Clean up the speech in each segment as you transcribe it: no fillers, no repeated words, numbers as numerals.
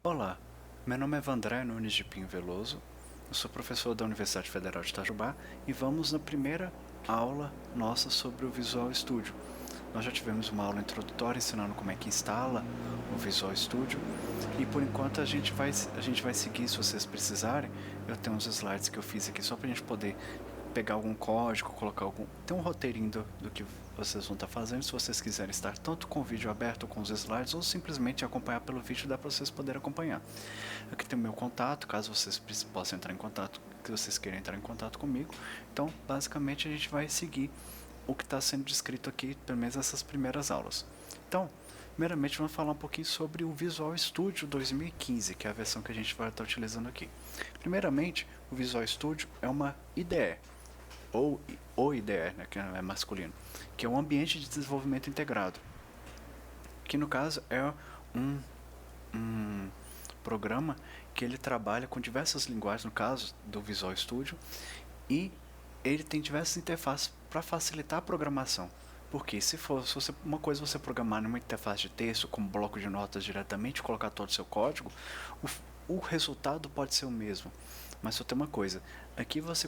Olá, meu nome é Vandré Nunes de Pinho Veloso, eu sou professor da Universidade Federal de Itajubá e vamos na primeira aula nossa sobre o Visual Studio. Nós já tivemos uma aula introdutória ensinando como é que instala o Visual Studio e por enquanto a gente vai seguir, se vocês precisarem. Eu tenho uns slides que eu fiz aqui só para a gente poder pegar algum código, colocar algum... Tem um roteirinho do que vocês vão estar fazendo, se vocês quiserem estar tanto com o vídeo aberto com os slides ou simplesmente acompanhar pelo vídeo, dá para vocês poderem acompanhar. Aqui tem o meu contato, caso vocês possam entrar em contato, que vocês queiram entrar em contato comigo. Então, basicamente a gente vai seguir o que está sendo descrito aqui, pelo menos nessas primeiras aulas. Então, primeiramente vamos falar um pouquinho sobre o Visual Studio 2015, que é a versão que a gente vai estar utilizando aqui. Primeiramente, o Visual Studio é uma IDE, ou o IDE, né, que é masculino, que é um ambiente de desenvolvimento integrado, que no caso é um programa que ele trabalha com diversas linguagens, no caso do Visual Studio, e ele tem diversas interfaces para facilitar a programação. Porque se você, uma coisa você programar numa interface de texto, como bloco de notas diretamente, colocar todo o seu código, o resultado pode ser o mesmo. Mas só tem uma coisa, aqui você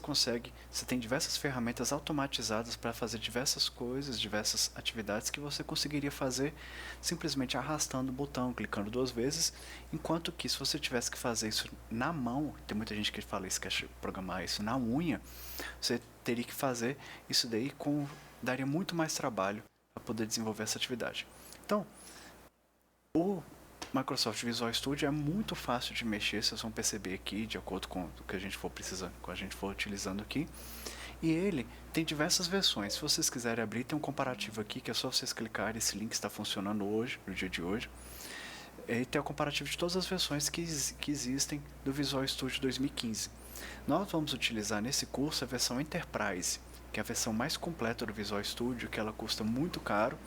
tem diversas ferramentas automatizadas para fazer diversas coisas, diversas atividades que você conseguiria fazer simplesmente arrastando o botão, clicando 2 vezes, enquanto que se você tivesse que fazer isso na mão, tem muita gente que fala isso, quer programar isso na unha, você teria que fazer isso daí daria muito mais trabalho para poder desenvolver essa atividade. Então, o Microsoft Visual Studio é muito fácil de mexer, vocês vão perceber aqui, de acordo com o que a gente for precisando, com a gente for utilizando aqui. E ele tem diversas versões. Se vocês quiserem abrir, tem um comparativo aqui, que é só vocês clicarem, esse link está funcionando hoje, no dia de hoje. E tem o comparativo de todas as versões que existem do Visual Studio 2015. Nós vamos utilizar nesse curso a versão Enterprise, que é a versão mais completa do Visual Studio, que ela custa muito caro,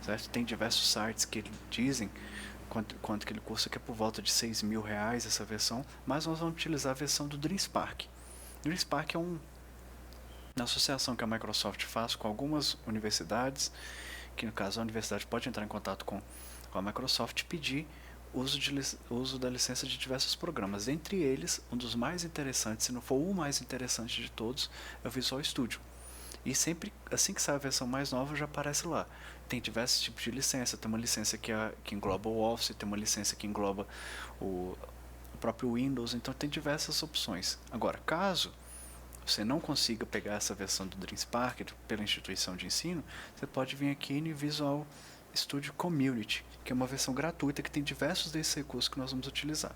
certo? Tem diversos sites que dizem quanto que ele custa, que é por volta de R$ 6.000 essa versão, mas nós vamos utilizar a versão do DreamSpark. DreamSpark é uma associação que a Microsoft faz com algumas universidades, que no caso a universidade pode entrar em contato com a Microsoft e pedir uso da licença de diversos programas. Entre eles, um dos mais interessantes, se não for o mais interessante de todos, é o Visual Studio. E sempre, assim que sai a versão mais nova, já aparece lá. Tem diversos tipos de licença. Tem uma licença que engloba o Office, tem uma licença que engloba o próprio Windows. Então tem diversas opções. Agora, caso você não consiga pegar essa versão do DreamSpark pela instituição de ensino, você pode vir aqui no Visual Studio Community, que é uma versão gratuita que tem diversos desses recursos que nós vamos utilizar.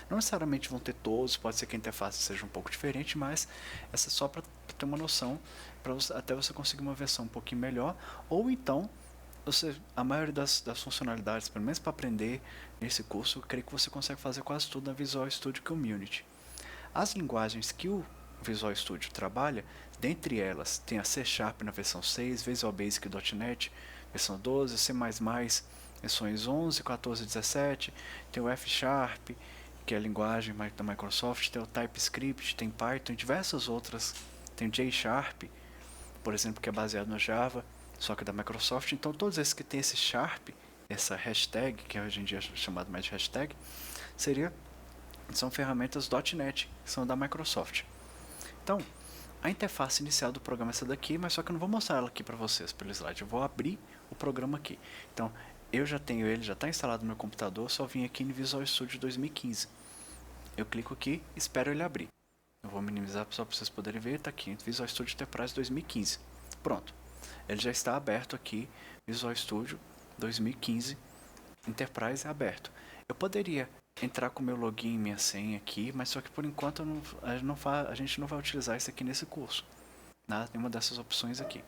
Não necessariamente vão ter todos, pode ser que a interface seja um pouco diferente, mas essa é só para ter uma noção, até você conseguir uma versão um pouquinho melhor, ou então a maioria das funcionalidades, pelo menos para aprender nesse curso, eu creio que você consegue fazer quase tudo na Visual Studio Community. As linguagens que o Visual Studio trabalha, dentre elas tem a C Sharp na versão 6, Visual Basic.NET versão 12, C++ versões 11, 14 e 17, tem o F Sharp, que é a linguagem da Microsoft, tem o TypeScript, tem Python e diversas outras, tem o J Sharp, por exemplo, que é baseado no Java, só que da Microsoft. Então todos esses que tem esse Sharp, essa hashtag, que hoje em dia é chamado mais de hashtag, são ferramentas .NET, que são da Microsoft. Então, a interface inicial do programa é essa daqui, mas só que eu não vou mostrar ela aqui para vocês pelo slide. Eu vou abrir o programa aqui. Então, eu já tenho ele, já está instalado no meu computador, só vim aqui no Visual Studio 2015. Eu clico aqui, espero ele abrir. Eu vou minimizar só para vocês poderem ver, está aqui, Visual Studio Enterprise 2015. Pronto, ele já está aberto aqui, Visual Studio 2015 Enterprise aberto. Eu poderia entrar com meu login e minha senha aqui, mas só que por enquanto a gente não vai utilizar isso aqui nesse curso. Nada, nenhuma dessas opções aqui.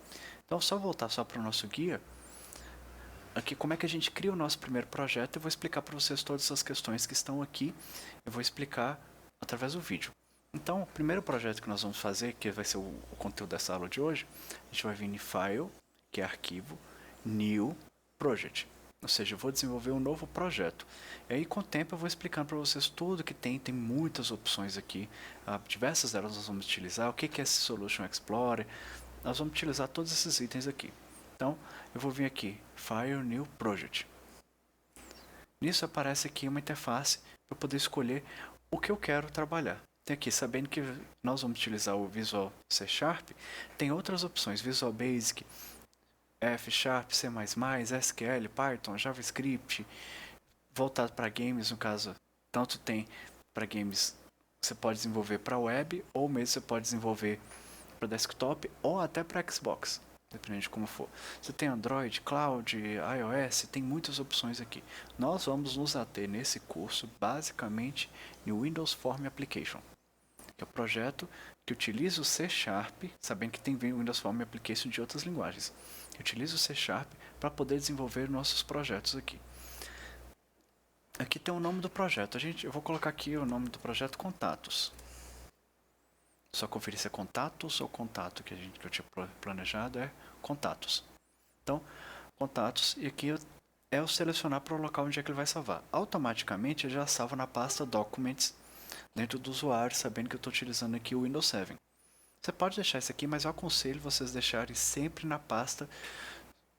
Então, só voltar só para o nosso guia. Aqui, como é que a gente cria o nosso primeiro projeto? Eu vou explicar para vocês todas essas questões que estão aqui. Eu vou explicar através do vídeo. Então, o primeiro projeto que nós vamos fazer, que vai ser o conteúdo dessa aula de hoje, a gente vai vir em File, que é arquivo, New Project. Ou seja, eu vou desenvolver um novo projeto. E aí, com o tempo, eu vou explicando para vocês tudo que tem muitas opções aqui. Diversas delas nós vamos utilizar. O que é esse Solution Explorer? Nós vamos utilizar todos esses itens aqui. Então, eu vou vir aqui, File, New Project. Nisso aparece aqui uma interface para poder escolher o que eu quero trabalhar. Tem aqui, sabendo que nós vamos utilizar o Visual C Sharp, tem outras opções, Visual Basic, F Sharp, C++, SQL, Python, JavaScript, voltado para games, no caso, tanto tem para games que você pode desenvolver para web, ou mesmo você pode desenvolver para desktop, ou até para Xbox, dependendo de como for. Você tem Android, Cloud, iOS, tem muitas opções aqui. Nós vamos nos ater nesse curso, basicamente, no Windows Form Application, que é o projeto que utiliza o C Sharp, sabendo que tem Windows Form Application de outras linguagens. Utiliza o C Sharp para poder desenvolver nossos projetos aqui. Aqui tem o nome do projeto. Eu vou colocar aqui o nome do projeto Contatos. Só conferir se é Contatos ou Contato, que eu tinha planejado é Contatos. Então, Contatos, e aqui é o selecionar para o local onde é que ele vai salvar. Automaticamente ele já salva na pasta Documents dentro do usuário, sabendo que eu estou utilizando aqui o Windows 7. Você pode deixar isso aqui, mas eu aconselho vocês deixarem sempre na pasta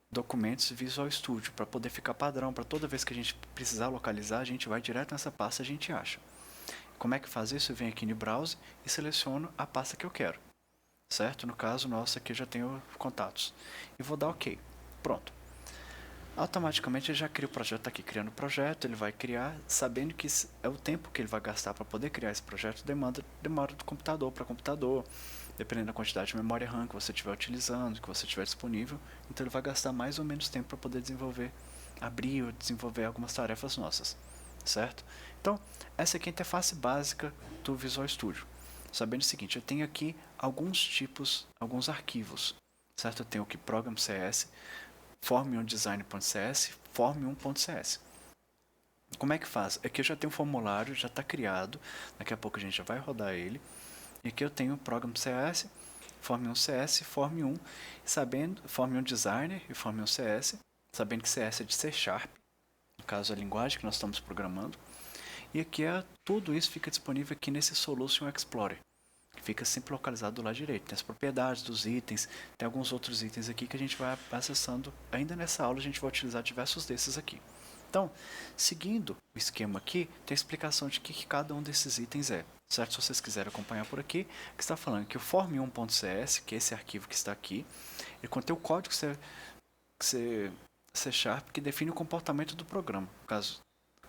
Documentos Visual Studio, para poder ficar padrão, para toda vez que a gente precisar localizar, a gente vai direto nessa pasta e a gente acha. Como é que faz isso? Eu venho aqui no Browse e seleciono a pasta que eu quero, certo? No caso, nossa, aqui eu já tenho contatos. E vou dar OK. Pronto. Automaticamente ele já cria o projeto, está aqui criando o projeto, ele vai criar, sabendo que é o tempo que ele vai gastar para poder criar esse projeto, demora do computador para computador, dependendo da quantidade de memória RAM que você estiver utilizando, que você tiver disponível, então ele vai gastar mais ou menos tempo para poder abrir ou desenvolver algumas tarefas nossas, certo? Então, essa aqui é a interface básica do Visual Studio. Sabendo o seguinte, eu tenho aqui alguns tipos, alguns arquivos, certo? Eu tenho aqui Program CS, Form1Design.cs, Form1.cs. Como é que faz? Aqui eu já tenho um formulário, já está criado, daqui a pouco a gente já vai rodar ele. E aqui eu tenho o Program CS, Form1CS, Form1, sabendo, Form1Designer e Form1CS, sabendo que CS é de C Sharp, no caso a linguagem que nós estamos programando. E aqui tudo isso fica disponível aqui nesse Solution Explorer, que fica sempre localizado do lado direito. Tem as propriedades dos itens, tem alguns outros itens aqui que a gente vai acessando. Ainda nessa aula a gente vai utilizar diversos desses aqui. Então, seguindo o esquema aqui, tem a explicação de que cada um desses itens é. Certo? Se vocês quiserem acompanhar por aqui, que está falando que o form1.cs, que é esse arquivo que está aqui, ele contém o código C Sharp que define o comportamento do programa. No caso,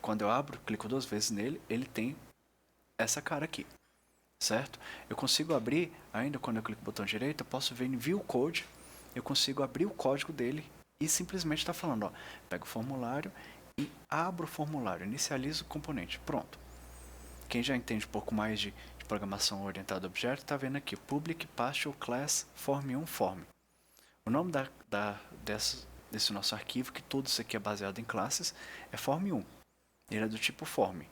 quando eu abro, clico 2 vezes nele, ele tem essa cara aqui, certo? Eu consigo abrir, ainda quando eu clico no botão direito, eu posso ver em View Code, eu consigo abrir o código dele e simplesmente está falando, ó, pega o formulário e abro o formulário, inicializo o componente, pronto. Quem já entende um pouco mais de programação orientada a objeto, está vendo aqui, Public Partial Class Form1 Form. O nome desse nosso arquivo, que tudo isso aqui é baseado em classes, é Form1. Ele é do tipo Form,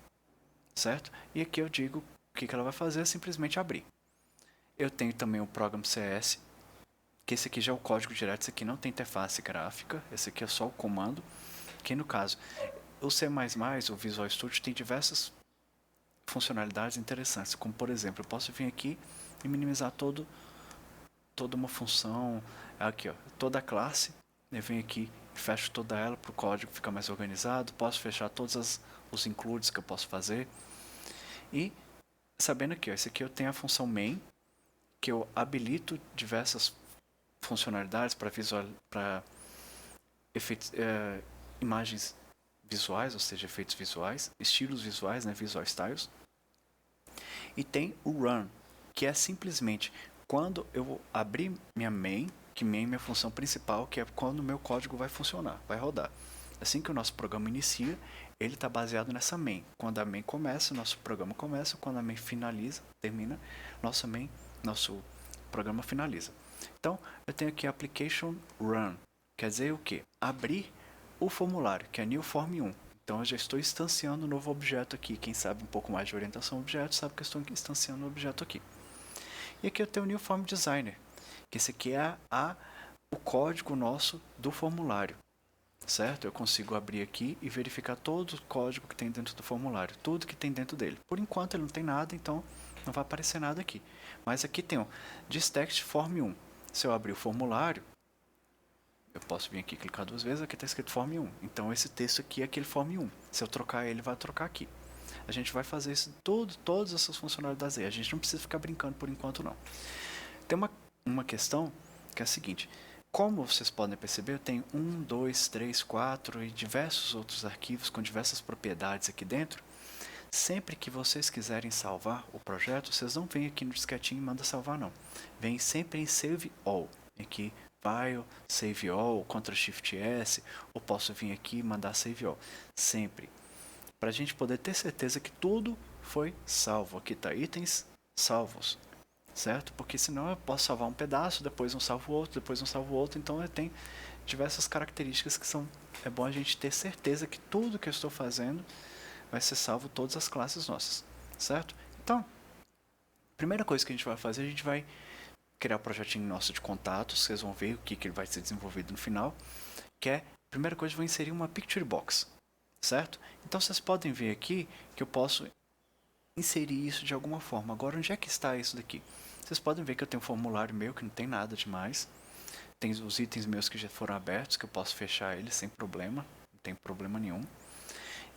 certo? E aqui eu digo o que ela vai fazer, é simplesmente abrir. Eu tenho também o Program CS, que esse aqui já é o código direto, esse aqui não tem interface gráfica, esse aqui é só o comando, que no caso, o C++, o Visual Studio, tem diversas funcionalidades interessantes, como por exemplo, eu posso vir aqui e minimizar toda uma função, aqui ó, toda a classe, eu venho aqui e fecho toda ela para o código ficar mais organizado, posso fechar todos os includes que eu posso fazer, e sabendo aqui, ó, esse aqui eu tenho a função main, que eu habilito diversas funcionalidades para imagens visuais, ou seja, efeitos visuais, estilos visuais, né, visual styles. E tem o run, que é simplesmente quando eu abrir minha main, que main é minha função principal, que é quando o meu código vai funcionar, vai rodar. Assim que o nosso programa inicia, ele está baseado nessa main. Quando a main começa, o nosso programa começa. Quando a main termina, nosso programa finaliza. Então, eu tenho aqui Application Run. Quer dizer o quê? Abrir o formulário, que é New Form 1. Então, eu já estou instanciando um novo objeto aqui. Quem sabe um pouco mais de orientação a objetos, sabe que eu estou instanciando um objeto aqui. E aqui eu tenho o New Form Designer, que esse aqui é o código nosso do formulário. Certo? Eu consigo abrir aqui e verificar todo o código que tem dentro do formulário, tudo que tem dentro dele. Por enquanto ele não tem nada, então não vai aparecer nada aqui. Mas aqui tem o Distext Form 1. Se eu abrir o formulário, Eu posso vir aqui, clicar 2 vezes, aqui está escrito form 1. Então esse texto aqui é aquele form 1. Se eu trocar ele, vai trocar aqui. A gente vai fazer isso todas essas funcionalidades aí. A gente não precisa ficar brincando por enquanto não. Tem uma questão que é a seguinte. Como vocês podem perceber, eu tenho 1, 2, 3, 4 e diversos outros arquivos com diversas propriedades aqui dentro. Sempre que vocês quiserem salvar o projeto, vocês não vêm aqui no disquetinho e mandam salvar não. Vem sempre em Save All. Aqui, File, Save All, Ctrl Shift S, ou posso vir aqui e mandar Save All. Sempre. Para a gente poder ter certeza que tudo foi salvo. Aqui está itens salvos. Certo? Porque senão eu posso salvar um pedaço, depois não salvo outro, depois não salvo outro. Então eu tenho diversas características que é bom a gente ter certeza que tudo que eu estou fazendo vai ser salvo todas as classes nossas, certo? Então, a primeira coisa que a gente vai fazer, a gente vai criar o projetinho nosso de contatos, vocês vão ver o que ele vai ser desenvolvido no final, que é, a primeira coisa, eu vou inserir uma Picture Box, certo? Então, vocês podem ver aqui que eu posso inserir isso de alguma forma. Agora, onde é que está isso daqui? Vocês podem ver que eu tenho um formulário meu, que não tem nada demais, tem os itens meus que já foram abertos, que eu posso fechar eles sem problema, não tem problema nenhum.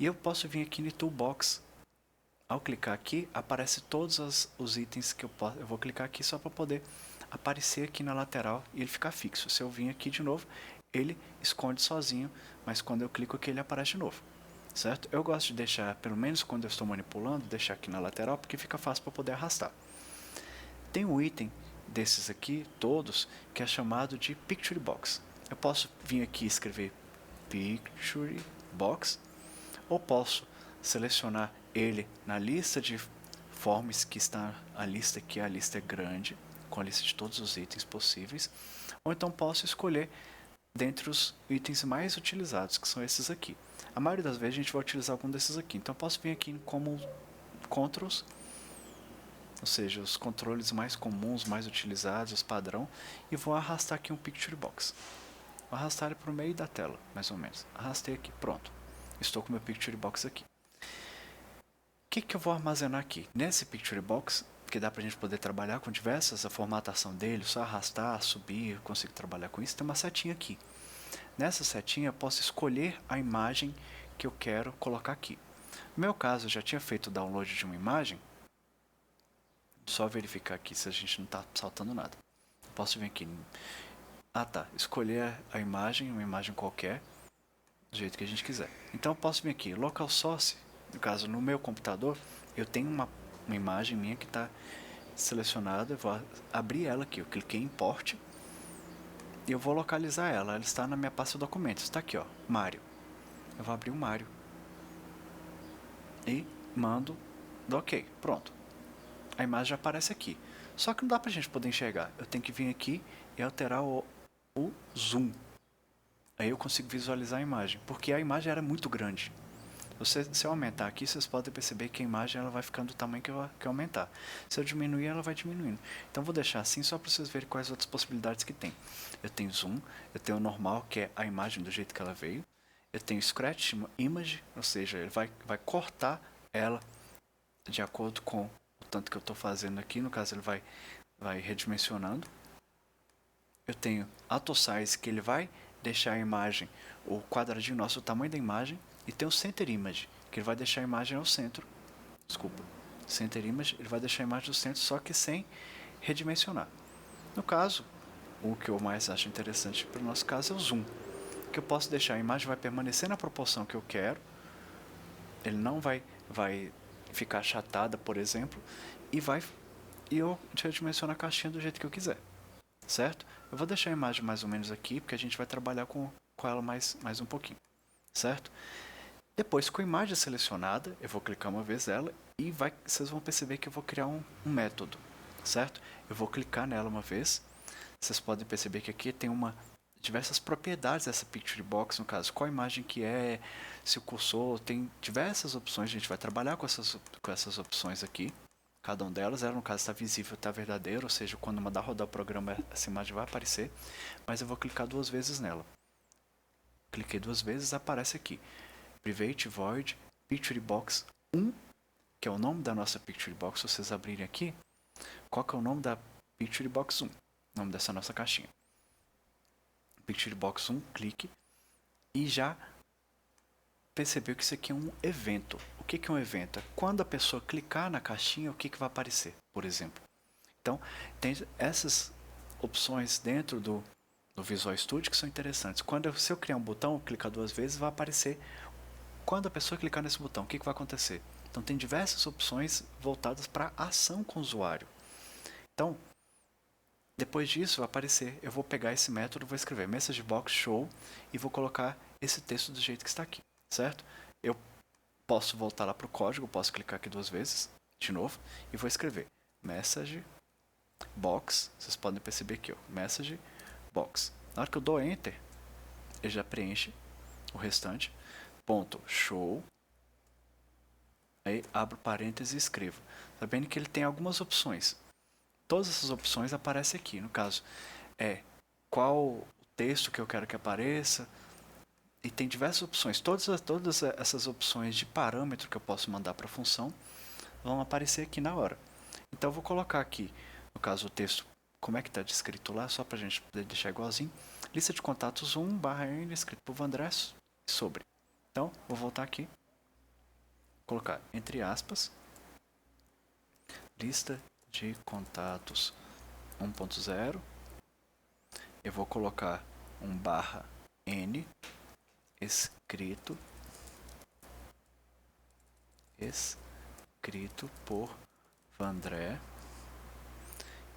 E eu posso vir aqui no Toolbox. Ao clicar aqui, aparece todos os itens que eu posso. Eu vou clicar aqui só para poder aparecer aqui na lateral e ele ficar fixo. Se eu vir aqui de novo, ele esconde sozinho, mas quando eu clico aqui ele aparece de novo. Certo? Eu gosto de deixar, pelo menos quando eu estou manipulando, deixar aqui na lateral porque fica fácil para poder arrastar. Tem um item desses aqui, todos, que é chamado de Picture Box. Eu posso vir aqui e escrever Picture Box, ou posso selecionar ele na lista de forms que está a lista aqui, a lista é grande, com a lista de todos os itens possíveis, ou então posso escolher dentre os itens mais utilizados, que são esses aqui. A maioria das vezes a gente vai utilizar algum desses aqui, então posso vir aqui como Controls, ou seja, os controles mais comuns, mais utilizados, os padrão, e vou arrastar aqui um Picture Box. Vou arrastar ele para o meio da tela, mais ou menos. Arrastei aqui, pronto. Estou com meu Picture Box aqui. O que eu vou armazenar aqui? Nesse Picture Box, que dá para a gente poder trabalhar com diversas, a formatação dele, só arrastar, subir, eu consigo trabalhar com isso, tem uma setinha aqui. Nessa setinha eu posso escolher a imagem que eu quero colocar aqui. No meu caso, eu já tinha feito o download de uma imagem, só verificar aqui se a gente não está saltando nada. Eu posso vir aqui, escolher a imagem, uma imagem qualquer, do jeito que a gente quiser. Então eu posso vir aqui, local source, no caso no meu computador, eu tenho uma imagem minha que está selecionada, eu vou abrir ela aqui, eu cliquei em import e eu vou localizar ela, ela está na minha pasta documentos, está aqui ó, Mario. Eu vou abrir o Mario e mando ok, pronto. A imagem já aparece aqui, só que não dá pra gente poder enxergar, eu tenho que vir aqui e alterar o zoom. Aí eu consigo visualizar a imagem, porque a imagem era muito grande. Se eu aumentar aqui, vocês podem perceber que a imagem ela vai ficando do tamanho que eu aumentar. Se eu diminuir, ela vai diminuindo. Então vou deixar assim só para vocês verem quais outras possibilidades que tem. Eu tenho zoom, eu tenho o normal, que é a imagem do jeito que ela veio. Eu tenho scratch image, ou seja, ele vai cortar ela de acordo com o tanto que eu estou fazendo aqui. No caso, ele vai redimensionando. Eu tenho auto size, que ele vai deixar a imagem, o quadradinho nosso, o tamanho da imagem, e tem o center image, que ele vai deixar a imagem ao centro. Desculpa, center image, ele vai deixar a imagem ao centro, só que sem redimensionar. No caso, o que eu mais acho interessante para o nosso caso é o zoom, que eu posso deixar a imagem vai permanecer na proporção que eu quero, ele não vai ficar achatada, por exemplo, e eu redimensiono a caixinha do jeito que eu quiser. Certo? Eu vou deixar a imagem mais ou menos aqui, porque a gente vai trabalhar com ela mais um pouquinho. Certo? Depois, com a imagem selecionada, eu vou clicar uma vez ela e vocês vão perceber que eu vou criar um método. Certo? Eu vou clicar nela uma vez. Vocês podem perceber que aqui tem diversas propriedades dessa Picture Box, no caso, qual imagem que é, se o cursor, tem diversas opções, a gente vai trabalhar com essas opções aqui. Cada uma delas, ela no caso está visível, está verdadeiro, ou seja, quando mandar rodar o programa, essa imagem vai aparecer, mas eu vou clicar 2 vezes nela. Cliquei 2 vezes, aparece aqui, Private Void Picture Box 1, que é o nome da nossa Picture Box. Se vocês abrirem aqui, qual que é o nome da Picture Box 1? O nome dessa nossa caixinha. Picture Box um clique e já percebeu que isso aqui é um evento. O que é um evento? É quando a pessoa clicar na caixinha, o que vai aparecer, por exemplo. Então, tem essas opções dentro do Visual Studio que são interessantes. Se eu criar um botão, clicar 2 vezes, vai aparecer. Quando a pessoa clicar nesse botão, o que vai acontecer? Então, tem diversas opções voltadas para a ação com o usuário. Então, depois disso vai aparecer, eu vou pegar esse método, vou escrever MessageBox Show e vou colocar esse texto do jeito que está aqui, certo? Eu posso voltar lá para o código, posso clicar aqui 2 vezes, de novo, e vou escrever MessageBox, vocês podem perceber aqui, ó, MessageBox. Na hora que eu dou Enter, ele já preenche o restante, ponto show, aí abro parênteses e escrevo. Tá vendo que ele tem algumas opções. Todas essas opções aparecem aqui. No caso, qual o texto que eu quero que apareça. E tem diversas opções. Todas essas opções de parâmetro que eu posso mandar para a função vão aparecer aqui na hora. Então eu vou colocar aqui, no caso, o texto, como é que está descrito lá, só para a gente poder deixar igualzinho. Lista de contatos 1/n, escrito por Vandré, sobre. Então, vou voltar aqui. Colocar entre aspas. Lista de contatos 1.0, eu vou colocar um /n escrito por Vandré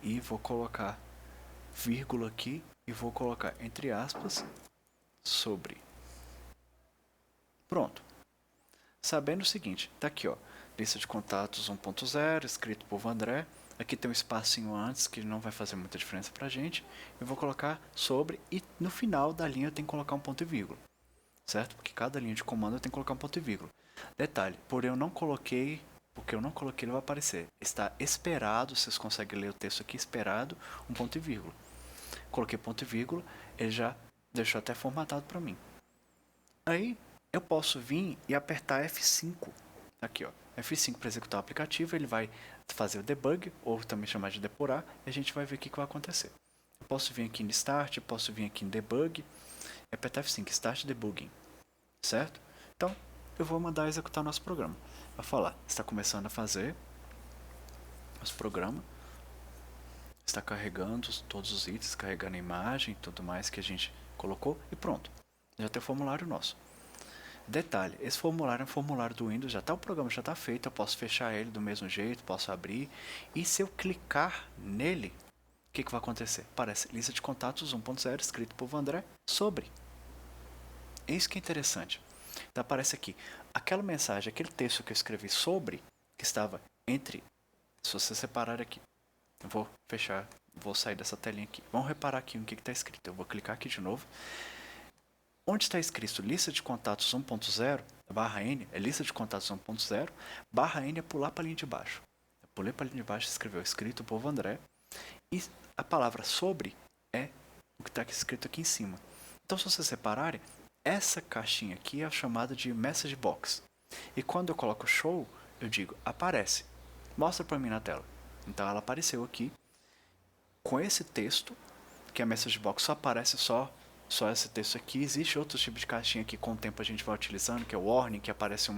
e vou colocar vírgula aqui e vou colocar entre aspas sobre. Pronto. Sabendo o seguinte, tá aqui, ó, lista de contatos 1.0 escrito por Vandré. Aqui tem um espacinho antes que não vai fazer muita diferença pra gente. Eu vou colocar sobre e no final da linha eu tenho que colocar um ponto e vírgula. Certo? Porque cada linha de comando eu tenho que colocar um ponto e vírgula. Detalhe, porque eu não coloquei, ele vai aparecer. Está esperado, vocês conseguem ler o texto aqui, esperado, um ponto e vírgula. Coloquei ponto e vírgula, ele já deixou até formatado para mim. Aí eu posso vir e apertar F5. Aqui, ó. F5 para executar o aplicativo, ele vai fazer o debug, ou também chamar de depurar, e a gente vai ver o que vai acontecer. Eu posso vir aqui em Start, posso vir aqui em Debug, e apertar F5, Start Debugging, certo? Então, eu vou mandar executar nosso programa. Vai falar, está começando a fazer nosso programa, está carregando todos os itens, carregando a imagem, tudo mais que a gente colocou, e pronto. Já tem o formulário nosso. Detalhe, esse formulário é um formulário do Windows, o programa já está feito, eu posso fechar ele do mesmo jeito, posso abrir, e se eu clicar nele, o que vai acontecer? Aparece lista de contatos 1.0 escrito por Vandré sobre. Isso que é interessante. Então aparece aqui, aquela mensagem, aquele texto que eu escrevi sobre, que estava entre, se você separar aqui, eu vou fechar, vou sair dessa telinha aqui. Vamos reparar aqui o que está escrito, eu vou clicar aqui de novo. Onde está escrito lista de contatos 1.0, /n, é lista de contatos 1.0, /n é pular para a linha de baixo. Eu pulei para a linha de baixo, escreveu escrito por Vandré, e a palavra sobre é o que está escrito aqui em cima. Então, se vocês separarem, essa caixinha aqui é a chamada de Message Box. E quando eu coloco show, eu digo, aparece, mostra para mim na tela. Então ela apareceu aqui, com esse texto, que a Message Box só aparece só esse texto aqui. Existe outro tipo de caixinha que com o tempo a gente vai utilizando, que é o warning, que aparece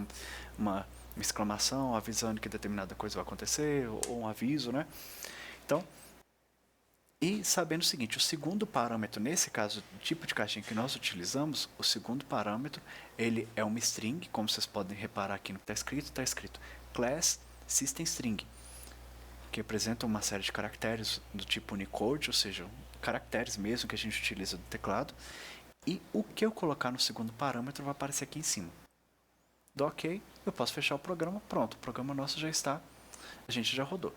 uma exclamação avisando que determinada coisa vai acontecer, ou um aviso, né? Então, e sabendo o seguinte, o segundo parâmetro, nesse caso, o tipo de caixinha que nós utilizamos, o segundo parâmetro, ele é uma string, como vocês podem reparar aqui no que está escrito class system string, que representa uma série de caracteres do tipo Unicode, ou seja, caracteres mesmo que a gente utiliza do teclado, e o que eu colocar no segundo parâmetro vai aparecer aqui em cima. Do OK, eu posso fechar o programa, pronto, o programa nosso já está, a gente já rodou.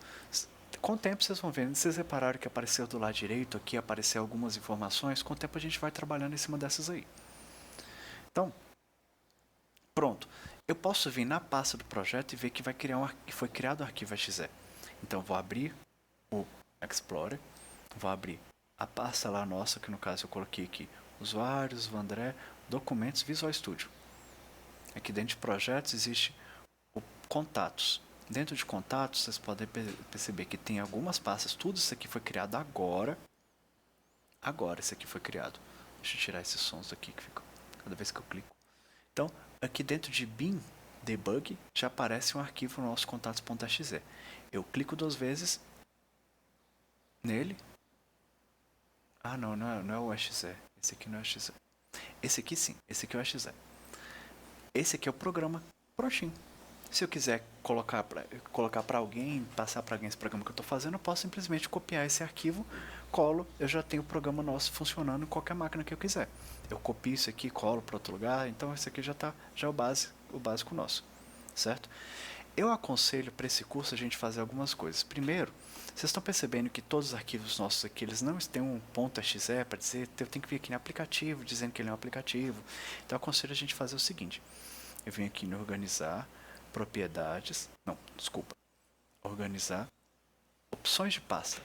Com o tempo vocês vão vendo, vocês repararam que apareceu do lado direito aqui, apareceu algumas informações, com o tempo a gente vai trabalhando em cima dessas aí. Então, pronto, eu posso vir na pasta do projeto e ver que foi criado o arquivo .exe. Então vou abrir o Explorer, vou abrir a pasta lá nossa, que no caso eu coloquei aqui, usuários, Vandré, documentos, Visual Studio. Aqui dentro de projetos existe o contatos. Dentro de contatos, vocês podem perceber que tem algumas pastas. Tudo isso aqui foi criado agora. Agora isso aqui foi criado. Deixa eu tirar esses sons aqui que ficam cada vez que eu clico. Então, aqui dentro de bin debug já aparece um arquivo no nosso contatos.exe. Eu clico 2 vezes nele. Ah, não é o exe. Esse aqui não é o exe. Esse aqui sim, esse aqui é o exe. Esse aqui é o programa prontinho. Se eu quiser colocar para alguém, passar para alguém esse programa que eu estou fazendo, eu posso simplesmente copiar esse arquivo, colo, eu já tenho o programa nosso funcionando em qualquer máquina que eu quiser. Eu copio isso aqui, colo para outro lugar, então esse aqui já é o básico nosso, certo? Eu aconselho para esse curso a gente fazer algumas coisas. Primeiro, vocês estão percebendo que todos os arquivos nossos aqui, eles não têm um .exe para dizer, eu tenho que vir aqui no aplicativo, dizendo que ele é um aplicativo. Então eu aconselho a gente fazer o seguinte, eu venho aqui no organizar, propriedades, não, desculpa, organizar, opções de pasta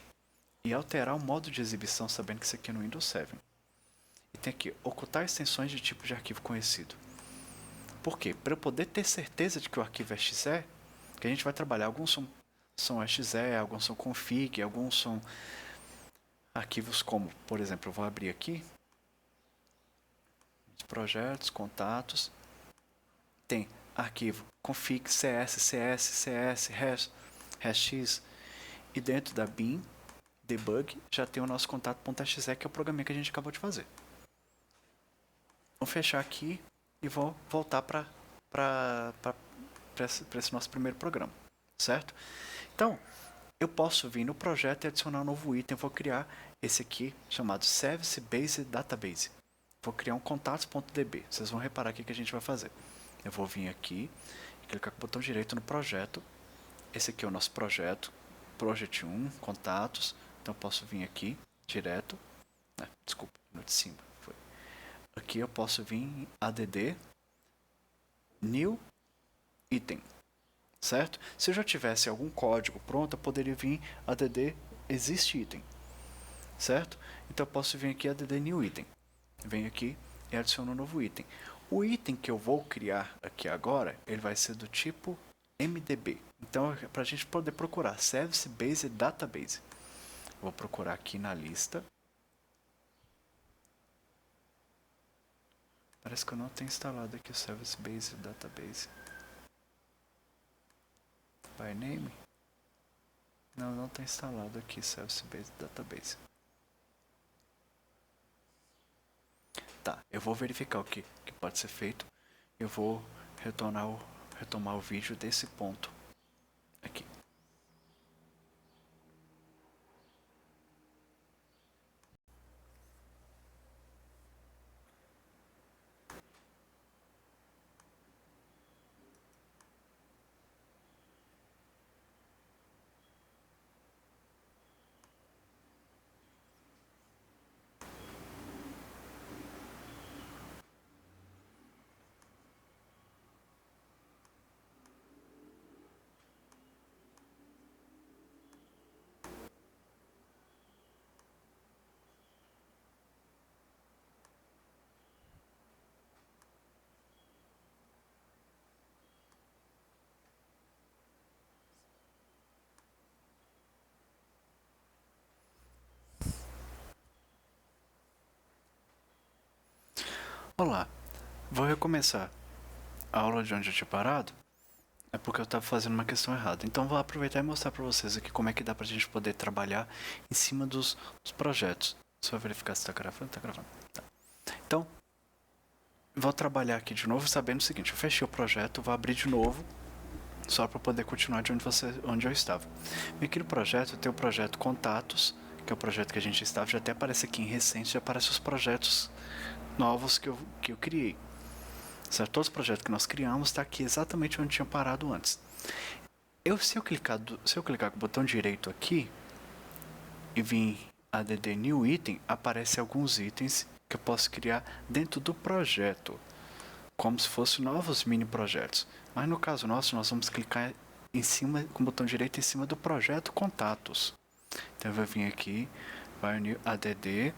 e alterar o modo de exibição, sabendo que isso aqui é no Windows 7. E tem aqui, ocultar extensões de tipo de arquivo conhecido. Por quê? Para eu poder ter certeza de que o arquivo é exe, que a gente vai trabalhar, alguns são exe, alguns são config, alguns são arquivos como, por exemplo, eu vou abrir aqui, projetos, contatos, tem arquivo config cs, hashx, e dentro da bin debug já tem o nosso contato.exe, que é o programinha que a gente acabou de fazer. Vou fechar aqui e vou voltar para esse nosso primeiro programa, certo? Então, eu posso vir no projeto e adicionar um novo item. Vou criar esse aqui chamado Service Based Database. Vou criar um contatos.db. Vocês vão reparar aqui que a gente vai fazer. Eu vou vir aqui e clicar com o botão direito no projeto. Esse aqui é o nosso projeto, Project 1, contatos. Então eu posso vir aqui direto. Desculpa, no de cima. Foi. Aqui eu posso vir em add new item. Certo? Se eu já tivesse algum código pronto, eu poderia vir add existe item. Certo? Então eu posso vir aqui add new item. Venho aqui e adiciono um novo item. O item que eu vou criar aqui agora, ele vai ser do tipo MDB. Então, para a gente poder procurar Service Based Database, vou procurar aqui na lista. Parece que eu não tenho instalado aqui o Service Based Database. By name? Não está instalado aqui Service Based Database. Tá, eu vou verificar o que pode ser feito. Eu vou retomar o vídeo desse ponto aqui. Olá, vou recomeçar a aula de onde eu tinha parado. É porque eu estava fazendo uma questão errada. Então vou aproveitar e mostrar para vocês aqui como é que dá para a gente poder trabalhar em cima dos projetos. Só verificar se está gravando. Está gravando. Tá. Então, vou trabalhar aqui de novo sabendo o seguinte. Eu fechei o projeto, vou abrir de novo, só para poder continuar de onde eu estava. Aqui no projeto eu tenho o projeto Contatos, que é o projeto que a gente estava. Já até aparece aqui em recente, já aparece os projetos novos que eu criei. Certo? Todos os projetos que nós criamos está aqui exatamente onde tinha parado antes. Se eu clicar com o botão direito aqui e vir add new item, aparecem alguns itens que eu posso criar dentro do projeto, como se fossem novos mini projetos. Mas no caso nosso, nós vamos clicar em cima com o botão direito em cima do projeto Contatos. Então eu vou vir aqui, vai new add.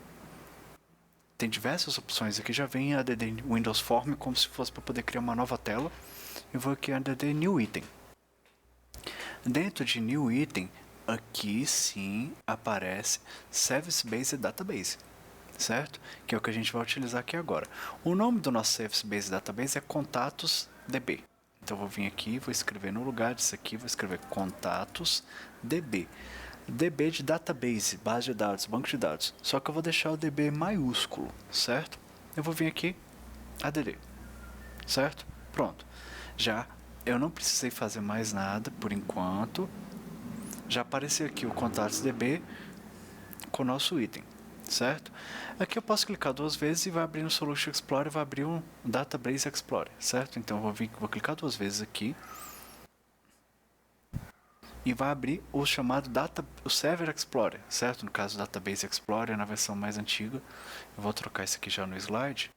Tem diversas opções aqui, já vem add Windows Form, como se fosse para poder criar uma nova tela. Eu vou aqui add new item. Dentro de new item, aqui sim aparece Service Based Database. certo? Que é o que a gente vai utilizar aqui agora. O nome do nosso Service Base Database é Contatos DB. Então eu vou vir aqui, vou escrever no lugar disso aqui, vou escrever Contatos DB. DB de database, base de dados, banco de dados. Só que eu vou deixar o DB maiúsculo, certo? Eu vou vir aqui, ADD, certo? Pronto. Já eu não precisei fazer mais nada por enquanto. Já apareceu aqui o Contatos DB com o nosso item, certo? Aqui eu posso clicar duas vezes e vai abrir no Solution Explorer, vai abrir um Database Explorer, certo? Então eu vou clicar duas vezes aqui e vai abrir o chamado o Server Explorer, certo? No caso, Database Explorer, na versão mais antiga. Eu vou trocar isso aqui já no slide,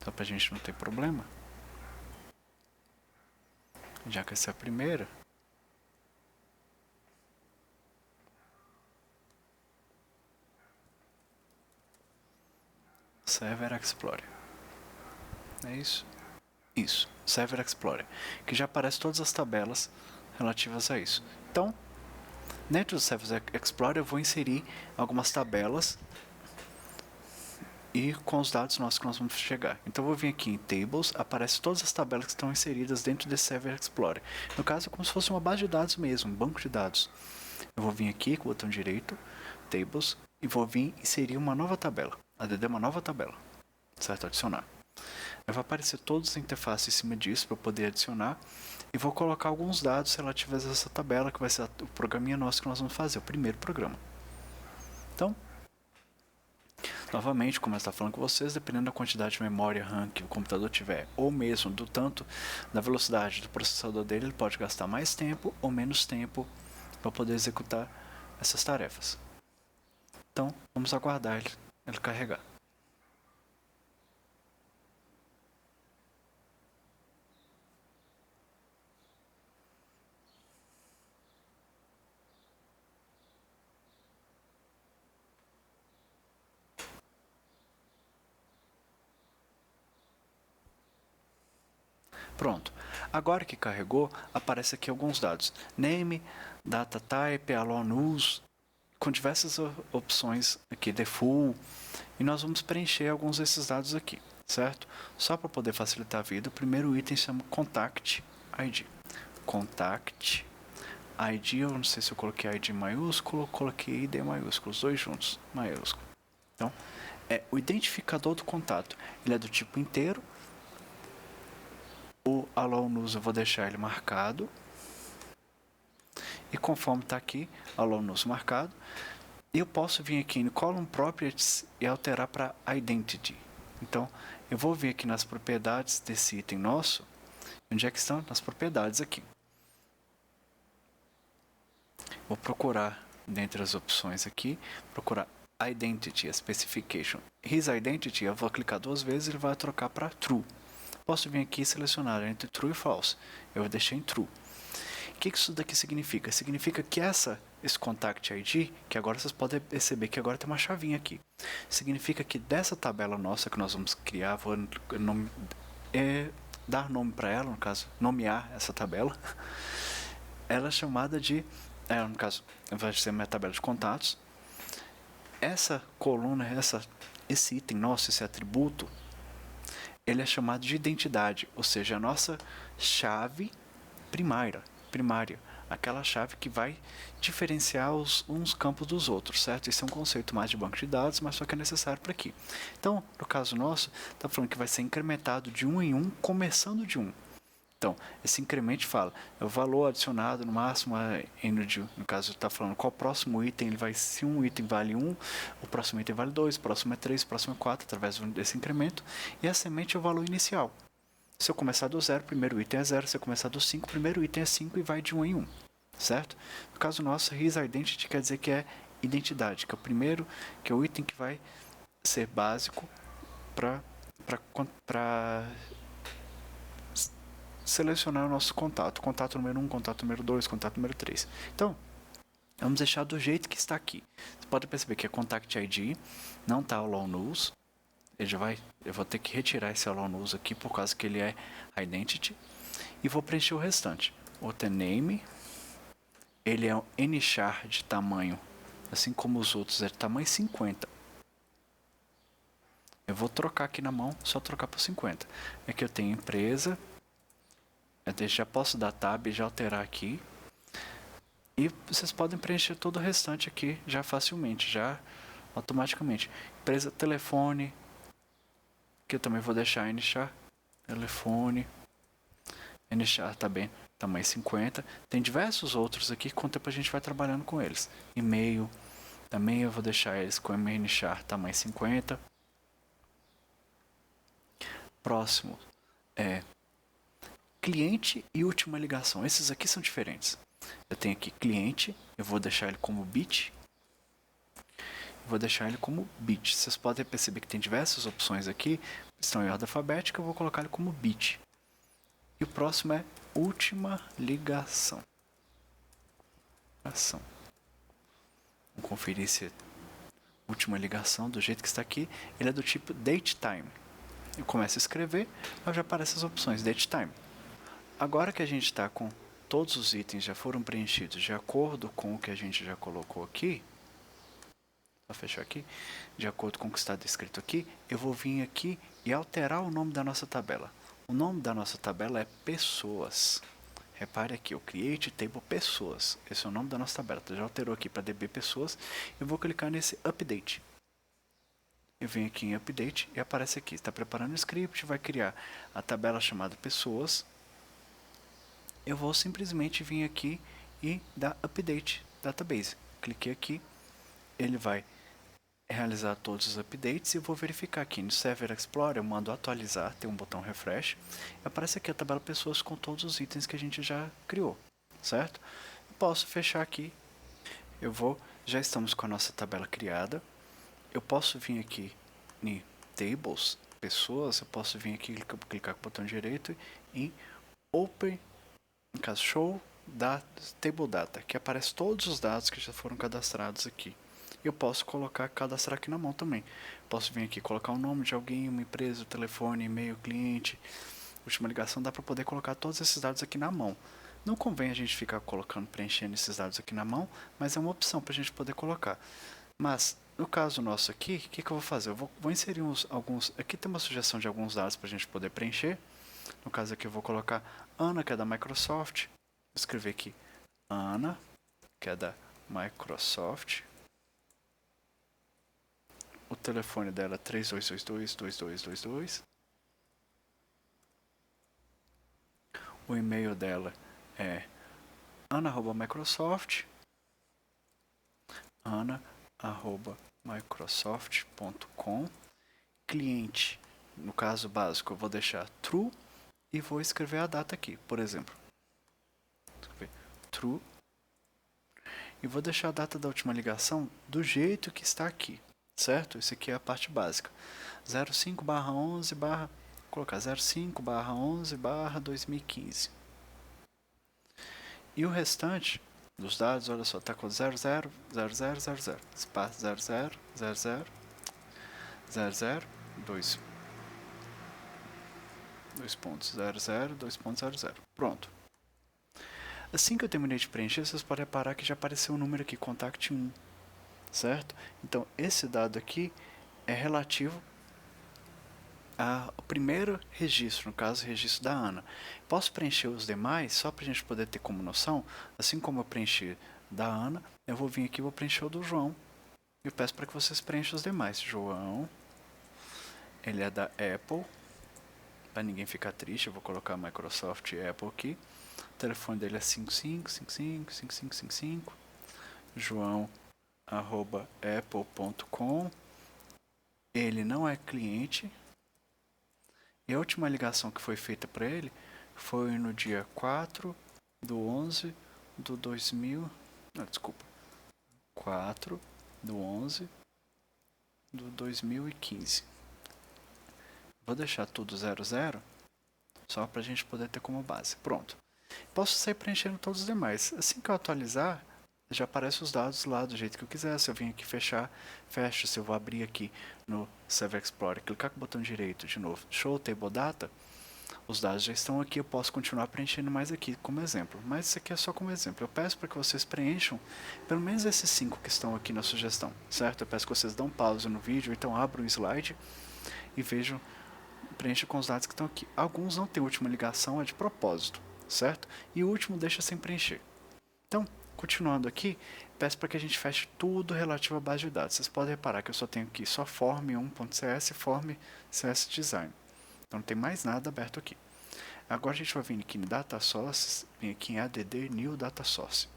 só pra gente não ter problema. Já que essa é a primeira. Server Explorer. É isso? Isso, Server Explorer, que já aparece todas as tabelas relativas a isso. Então, dentro do Server Explorer eu vou inserir algumas tabelas e com os dados nossos que nós vamos chegar. Então eu vou vir aqui em Tables, aparece todas as tabelas que estão inseridas dentro desse Server Explorer. No caso é como se fosse uma base de dados mesmo, um banco de dados. Eu vou vir aqui com o botão direito, Tables, e vou vir inserir uma nova tabela. ADD é uma nova tabela, certo? Adicionar. Vai aparecer todas as interfaces em cima disso para eu poder adicionar. E vou colocar alguns dados relativos a essa tabela, que vai ser o programinha nosso que nós vamos fazer, o primeiro programa. Então, novamente, como eu estava falando com vocês, dependendo da quantidade de memória RAM que o computador tiver, ou mesmo do tanto da velocidade do processador dele, ele pode gastar mais tempo ou menos tempo para poder executar essas tarefas. Então, vamos aguardar ele carregar. Pronto. Agora que carregou, aparece aqui alguns dados. Name, data type, allow news, com diversas opções aqui, default, e nós vamos preencher alguns desses dados aqui, certo? Só para poder facilitar a vida, o primeiro item se chama Contact ID. Contact ID, eu não sei se eu coloquei ID maiúsculo ou coloquei ID maiúsculo, os dois juntos, maiúsculo. Então, é o identificador do contato. Ele é do tipo inteiro. O allow news eu vou deixar ele marcado. E conforme está aqui, allow news marcado, eu posso vir aqui no Column Properties e alterar para Identity. Então, eu vou vir aqui nas propriedades desse item nosso. Onde é que estão? Nas propriedades aqui. Vou procurar, dentre as opções aqui, procurar Identity, Specification. His Identity, eu vou clicar duas vezes e ele vai trocar para True. Posso vir aqui e selecionar entre True e False. Eu deixei em True. O que isso daqui significa? Significa que esse Contact ID, que agora vocês podem perceber que agora tem uma chavinha aqui. Significa que dessa tabela nossa que nós vamos criar, vou dar nome para ela, no caso, nomear essa tabela. Ela é chamada de, no caso, vai ser minha tabela de contatos. Essa coluna, esse item nosso, esse atributo, ele é chamado de identidade, ou seja, a nossa chave primária, aquela chave que vai diferenciar uns campos dos outros, certo? Isso é um conceito mais de banco de dados, mas só que é necessário para aqui. Então, no caso nosso, está falando que vai ser incrementado de 1 em 1, começando de 1. Então, esse incremento fala, é o valor adicionado no máximo, no caso está falando qual o próximo item, ele vai, se um item vale 1, o próximo item vale 2, o próximo é 3, o próximo é 4, através desse incremento, e a semente é o valor inicial. Se eu começar do 0, o primeiro item é 0, se eu começar do 5, o primeiro item é 5 e vai de 1 em 1, certo? No caso nosso, His Identity quer dizer que é identidade, que é o primeiro, que é o item que vai ser básico para selecionar o nosso contato. Contato número 1, contato número 2, contato número 3. Então, vamos deixar do jeito que está aqui. Você pode perceber que é Contact ID, não está allow news. Eu vou ter que retirar esse allow news aqui por causa que ele é Identity. E vou preencher o restante. O name, ele é um nchar de tamanho, assim como os outros, é de tamanho 50. Eu vou trocar aqui na mão, só trocar por 50. Aqui eu tenho empresa. Eu já posso dar tab e já alterar aqui. E vocês podem preencher todo o restante aqui já facilmente, já automaticamente. Empresa, telefone. Aqui eu também vou deixar iniciar. Telefone. Iniciar tá bem, tamanho 50. Tem diversos outros aqui, com o tempo a gente vai trabalhando com eles. E-mail. Também eu vou deixar eles com e-mail iniciar tamanho 50. Próximo é cliente e última ligação. Esses aqui são diferentes. Eu tenho aqui cliente, eu vou deixar ele como bit. Vou deixar ele como bit. Vocês podem perceber que tem diversas opções aqui, estão em ordem alfabética, eu vou colocar ele como bit. E o próximo é última ligação. Vamos conferir se última ligação do jeito que está aqui. Ele é do tipo DateTime. Eu começo a escrever, aí já aparecem as opções DateTime. Agora que a gente está com todos os itens já foram preenchidos de acordo com o que a gente já colocou aqui, vou fechar aqui, de acordo com o que está descrito aqui, eu vou vir aqui e alterar o nome da nossa tabela. O nome da nossa tabela é pessoas. Repare aqui, eu create table pessoas. Esse é o nome da nossa tabela. Já alterou aqui para db pessoas. Eu vou clicar nesse update. Eu venho aqui em update e aparece aqui. Está preparando o script, vai criar a tabela chamada pessoas. Eu vou simplesmente vir aqui e dar update database. Cliquei aqui, ele vai realizar todos os updates e eu vou verificar aqui no Server Explorer, eu mando atualizar, tem um botão refresh, e aparece aqui a tabela pessoas com todos os itens que a gente já criou, certo? Eu posso fechar aqui, já estamos com a nossa tabela criada, eu posso vir aqui em Tables, pessoas, eu posso vir aqui clicar com o botão direito em Open, no caso Show Table Data, que aparece todos os dados que já foram cadastrados aqui. Eu posso cadastrar aqui na mão também. Posso vir aqui colocar o nome de alguém, uma empresa, telefone, e-mail, cliente, última ligação, dá para poder colocar todos esses dados aqui na mão. Não convém a gente ficar preenchendo esses dados aqui na mão, mas é uma opção para a gente poder colocar. Mas, no caso nosso aqui, o que eu vou fazer? Eu vou inserir alguns... Aqui tem uma sugestão de alguns dados para a gente poder preencher. No caso aqui eu vou colocar Ana, que é da Microsoft. Vou escrever aqui Ana, que é da Microsoft. O telefone dela é 3222-2222. O e-mail dela é ana@microsoft. ana@microsoft.com. Cliente, no caso básico, eu vou deixar true e vou escrever a data aqui, por exemplo. True. E vou deixar a data da última ligação do jeito que está aqui. Certo? Isso aqui é a parte básica. 05/11 colocar 05/11/2015. E o restante dos dados, olha só, está com 000000, espaço 000000, 2.00, pronto. Assim que eu terminei de preencher, vocês podem reparar que já apareceu um número aqui, contact 1. Certo? Então, esse dado aqui é relativo ao primeiro registro, no caso, o registro da Ana. Posso preencher os demais, só para a gente poder ter como noção, assim como eu preenchi da Ana, eu vou vir aqui e vou preencher o do João. Eu peço para que vocês preencham os demais. João, ele é da Apple, para ninguém ficar triste, eu vou colocar Microsoft e Apple aqui. O telefone dele é 55555555. João @apple.com. Ele não é cliente. E a última ligação que foi feita para ele foi no dia 4/11/2000. Não, desculpa. 4/11/2015. Vou deixar tudo 00, só para a gente poder ter como base. Pronto. Posso sair preenchendo todos os demais. Assim que eu atualizar, já aparecem os dados lá do jeito que eu quiser. Se eu vim aqui fechar, fecho. Se eu vou abrir aqui no Server Explorer, clicar com o botão direito de novo, Show Table Data, os dados já estão aqui. Eu posso continuar preenchendo mais aqui como exemplo. Mas isso aqui é só como exemplo. Eu peço para que vocês preencham pelo menos esses 5 que estão aqui na sugestão, certo? Eu peço que vocês dão pausa no vídeo, então abram o slide e preencha com os dados que estão aqui. Alguns não tem última ligação, é de propósito, certo? E o último deixa sem preencher. Então, continuando aqui, peço para que a gente feche tudo relativo à base de dados. Vocês podem reparar que eu só tenho aqui só form1.cs e form CS design. Então não tem mais nada aberto aqui. Agora a gente vai vir aqui em Data Sources, vir aqui em ADD New Data Source,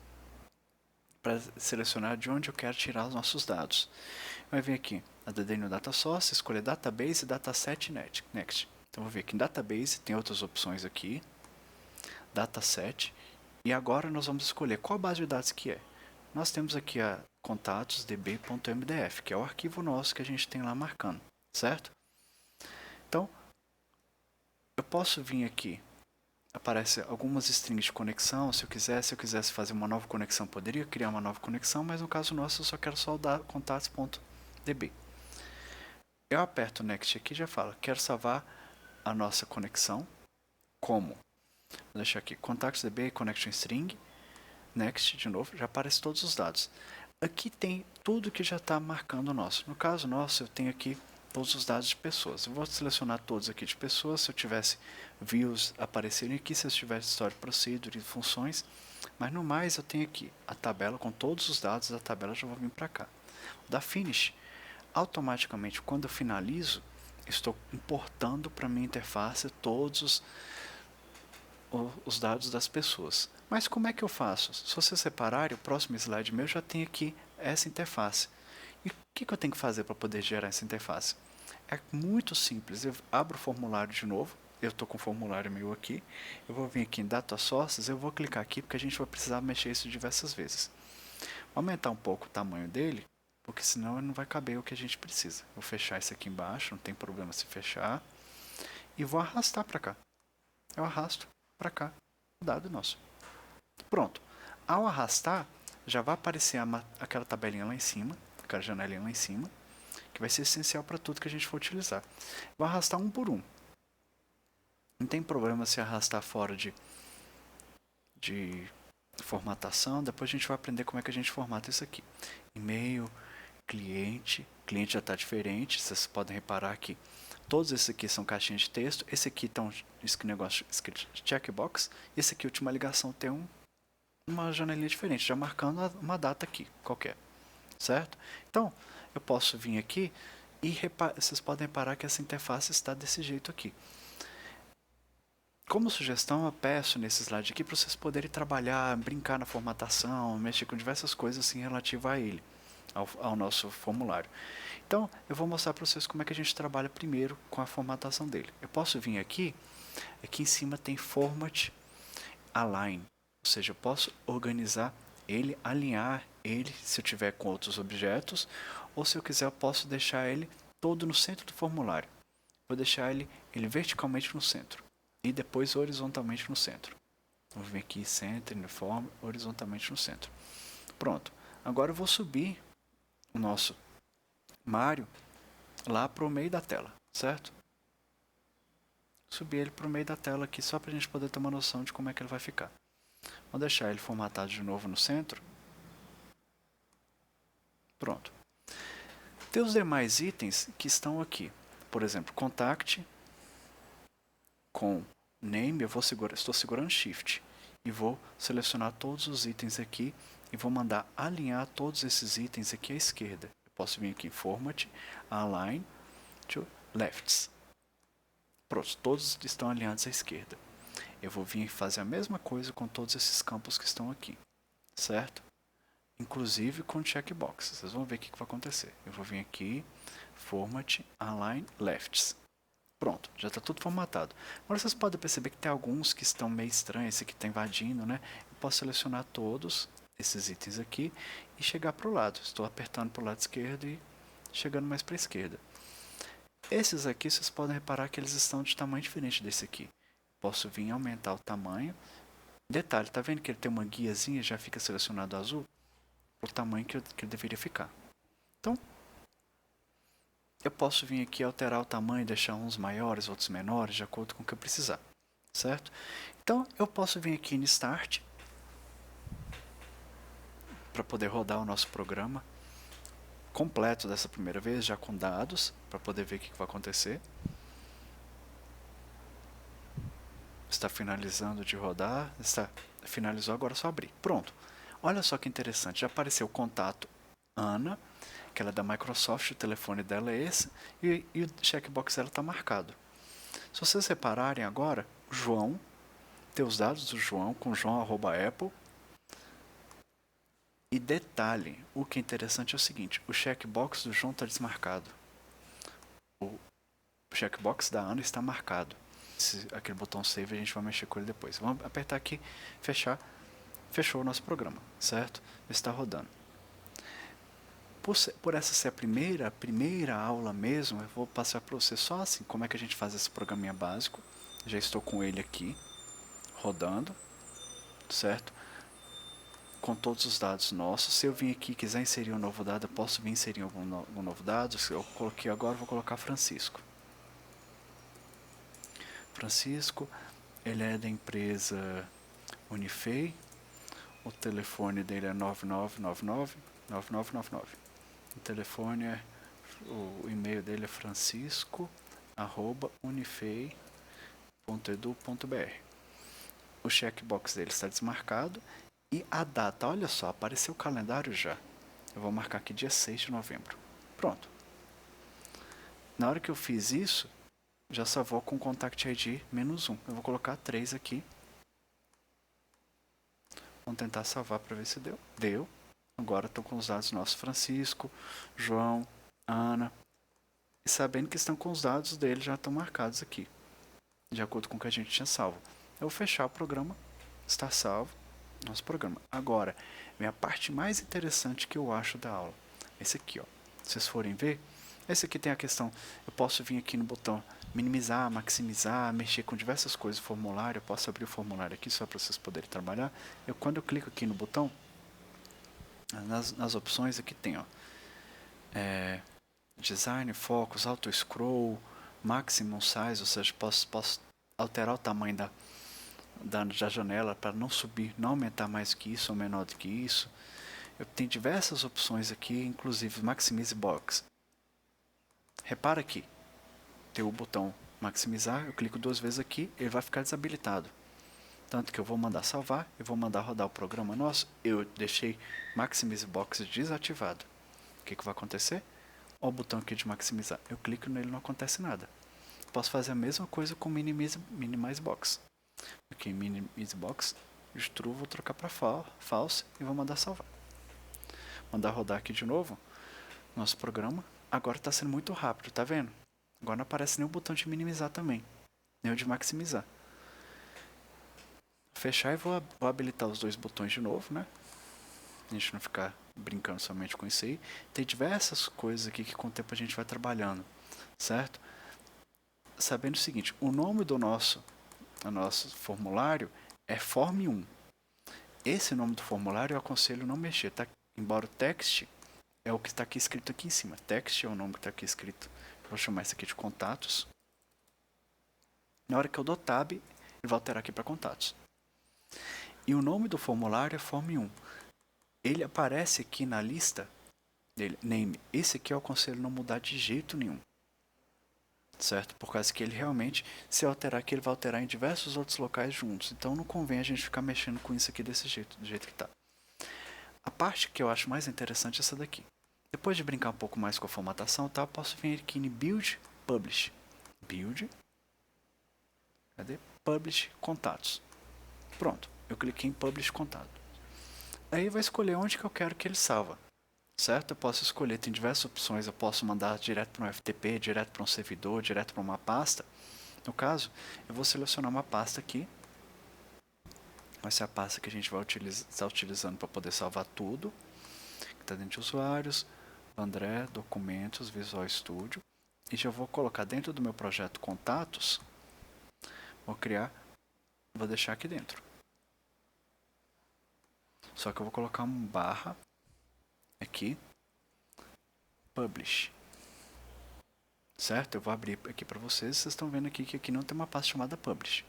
para selecionar de onde eu quero tirar os nossos dados. Vai vir aqui, ADD New Data Source, escolher Database, Dataset e Next. Então vou vir aqui em Database, tem outras opções aqui, Dataset, e agora nós vamos escolher qual base de dados que é. Nós temos aqui a contatos db.mdf, que é o arquivo nosso que a gente tem lá marcando, certo? Então, eu posso vir aqui, aparece algumas strings de conexão, se eu quisesse fazer uma nova conexão, poderia criar uma nova conexão, mas no caso nosso eu só quero salvar contatos.db. Eu aperto Next aqui e já fala, quero salvar a nossa conexão como? Vou deixar aqui, contacts.db, connection string, Next de novo, já aparece todos os dados. Aqui tem tudo que já está marcando o nosso. No caso nosso, eu tenho aqui todos os dados de pessoas. Eu vou selecionar todos aqui de pessoas. Se eu tivesse views aparecerem aqui, se eu tivesse story procedure e funções. Mas no mais, eu tenho aqui a tabela com todos os dados da tabela, já vou vir para cá. Da finish, automaticamente, quando eu finalizo, estou importando para minha interface todos os dados das pessoas. Mas como é que eu faço? Se você separar, o próximo slide meu já tem aqui essa interface. E o que eu tenho que fazer para poder gerar essa interface? É muito simples. Eu abro o formulário de novo. Eu estou com o formulário meu aqui. Eu vou vir aqui em Data Sources. Eu vou clicar aqui porque a gente vai precisar mexer isso diversas vezes. Vou aumentar um pouco o tamanho dele, porque senão não vai caber o que a gente precisa. Vou fechar isso aqui embaixo, não tem problema se fechar. E vou arrastar para cá. Eu arrasto para cá o dado nosso. Pronto. Ao arrastar, já vai aparecer aquela tabelinha lá em cima, aquela janelinha lá em cima, que vai ser essencial para tudo que a gente for utilizar. Vou arrastar um por um. Não tem problema se arrastar fora de formatação. Depois a gente vai aprender como é que a gente formata isso aqui. E-mail, cliente já está diferente. Vocês podem reparar que todos esses aqui são caixinhas de texto. Esse aqui está esse negócio escrito checkbox. E esse aqui, última ligação, tem uma janelinha diferente, já marcando uma data aqui, qualquer. Certo? Então, eu posso vir aqui e vocês podem reparar que essa interface está desse jeito aqui. Como sugestão, eu peço nesse slide aqui para vocês poderem trabalhar, brincar na formatação, mexer com diversas coisas assim relativas a ele, ao nosso formulário. Então, eu vou mostrar para vocês como é que a gente trabalha primeiro com a formatação dele. Eu posso vir aqui em cima tem Format Align, ou seja, eu posso organizar ele, alinhar ele se eu tiver com outros objetos, ou se eu quiser eu posso deixar ele todo no centro do formulário. Vou deixar ele verticalmente no centro e depois horizontalmente no centro. Vou vir aqui Center, Uniform, horizontalmente no centro. Pronto. Agora eu vou subir o nosso Mário lá para o meio da tela, certo? Subir ele para o meio da tela aqui só para a gente poder ter uma noção de como é que ele vai ficar. Vou deixar ele formatado de novo no centro. Pronto. Tem os demais itens que estão aqui. Por exemplo, Contact com Name, estou segurando Shift e vou selecionar todos os itens aqui e vou mandar alinhar todos esses itens aqui à esquerda. Eu posso vir aqui em Format, Align to Lefts. Pronto, todos estão alinhados à esquerda. Eu vou vir fazer a mesma coisa com todos esses campos que estão aqui, certo? Inclusive com checkbox. Vocês vão ver o que vai acontecer. Eu vou vir aqui, Format, Align, Lefts. Pronto, já está tudo formatado. Agora vocês podem perceber que tem alguns que estão meio estranhos, esse aqui está invadindo, né? Eu posso selecionar todos esses itens aqui e chegar para o lado. Estou apertando para o lado esquerdo e chegando mais para a esquerda. Esses aqui vocês podem reparar que eles estão de tamanho diferente desse aqui. Posso vir aumentar o tamanho. Detalhe, tá vendo que ele tem uma guiazinha, já fica selecionado azul? O tamanho que ele deveria ficar. Então, eu posso vir aqui alterar o tamanho, deixar uns maiores, outros menores, de acordo com o que eu precisar, certo? Então, eu posso vir aqui em Start, para poder rodar o nosso programa. completo dessa primeira vez, já com dados, para poder ver o que vai acontecer. Está finalizando de rodar, finalizou, agora é só abrir. Pronto. Olha só que interessante, já apareceu o contato Ana, que ela é da Microsoft, o telefone dela é esse, e o checkbox dela está marcado. Se vocês repararem agora, o João, tem os dados do João com joão@apple. E detalhe, o que é interessante é o seguinte, o checkbox do João está desmarcado. O checkbox da Ana está marcado. Aquele botão save a gente vai mexer com ele depois. Vamos apertar aqui, fechar. Fechou o nosso programa, certo? Está rodando. Por essa ser a primeira aula mesmo, eu vou passar para você só assim, como é que a gente faz esse programinha básico. Já estou com ele aqui, rodando, certo? Com todos os dados nossos. Se eu vim aqui e quiser inserir um novo dado, eu posso vir inserir algum novo dado. Se eu coloquei agora, vou colocar Francisco. Francisco, ele é da empresa Unifei. O telefone dele é 9999. O telefone o e-mail dele é francisco@unifei.edu.br. O checkbox dele está desmarcado. E a data, olha só, apareceu o calendário já. Eu vou marcar aqui dia 6 de novembro. Pronto. Na hora que eu fiz isso, já salvou com Contact ID -1. Eu vou colocar 3 aqui. Vamos tentar salvar para ver se deu. Deu. Agora estou com os dados nossos. Francisco, João, Ana. E sabendo que estão com os dados dele, já estão marcados aqui. De acordo com o que a gente tinha salvo. Eu vou fechar o programa. Está salvo. Nosso programa. Agora, vem a parte mais interessante que eu acho da aula. Esse aqui, ó. Se vocês forem ver, esse aqui tem a questão, eu posso vir aqui no botão minimizar, maximizar, mexer com diversas coisas, formulário, eu posso abrir o formulário aqui só para vocês poderem trabalhar. Quando eu clico aqui no botão, nas opções aqui tem, ó, design, focus, auto scroll, maximum size, ou seja, posso alterar o tamanho da janela para não subir, não aumentar mais que isso ou menor do que isso. Eu tenho diversas opções aqui, inclusive Maximize Box. Repara aqui, tem o botão maximizar, eu clico 2 vezes aqui, ele vai ficar desabilitado. Tanto que eu vou mandar salvar, eu vou mandar rodar o programa nosso, eu deixei Maximize Box desativado. O que vai acontecer? Olha o botão aqui de maximizar, eu clico nele e não acontece nada. Posso fazer a mesma coisa com Minimize Box. Aqui em Minimize Box, True, vou trocar para false e vou mandar salvar. Mandar rodar aqui de novo, nosso programa. Agora está sendo muito rápido, tá vendo? Agora não aparece nem o botão de minimizar também, nem o de maximizar. Fechar e vou habilitar os 2 botões de novo, né? A gente não ficar brincando somente com isso aí. Tem diversas coisas aqui que com o tempo a gente vai trabalhando, certo? Sabendo o seguinte, o nome do nosso formulário é Form 1. Esse nome do formulário eu aconselho não mexer, tá? Embora o text é o que está aqui escrito aqui em cima. Text é o nome que está aqui escrito. Eu vou chamar isso aqui de contatos. Na hora que eu dou tab, ele vai alterar aqui para contatos. E o nome do formulário é Form 1. Ele aparece aqui na lista dele, name. Esse aqui eu aconselho não mudar de jeito nenhum. Certo? Por causa que ele realmente, se eu alterar aqui, ele vai alterar em diversos outros locais juntos. Então não convém a gente ficar mexendo com isso aqui desse jeito, do jeito que está. A parte que eu acho mais interessante é essa daqui. Depois de brincar um pouco mais com a formatação, tá, eu posso vir aqui em Build, Publish. Build. Cadê? Publish, contatos. Pronto. Eu cliquei em Publish, contato. Aí vai escolher onde que eu quero que ele salva. Certo? Eu posso escolher, tem diversas opções. Eu posso mandar direto para um FTP, direto para um servidor, direto para uma pasta. No caso, eu vou selecionar uma pasta aqui. Vai ser a pasta que a gente vai estar utilizando para poder salvar tudo. Que está dentro de usuários, André, documentos, Visual Studio. E já vou colocar dentro do meu projeto contatos. Vou criar, vou deixar aqui dentro. Só que eu vou colocar um barra aqui, publish. Certo? Eu vou abrir aqui para vocês. Vocês estão vendo aqui que aqui não tem uma pasta chamada publish.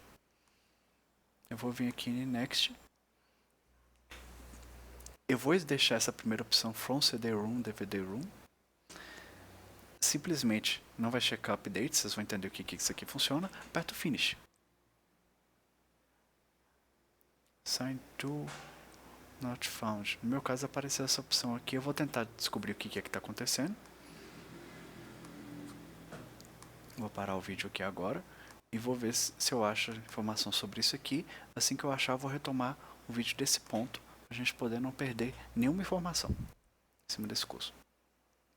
Eu vou vir aqui em next. Eu vou deixar essa primeira opção from CD-ROM, DVD-ROM. simplesmente não vai checar update, vocês vão entender o que isso aqui funciona, aperta o Finish. Sign to not found. No meu caso apareceu essa opção aqui, eu vou tentar descobrir o que é que está acontecendo. Vou parar o vídeo aqui agora e vou ver se eu acho informação sobre isso aqui. Assim que eu achar, eu vou retomar o vídeo desse ponto, para a gente poder não perder nenhuma informação em cima desse curso.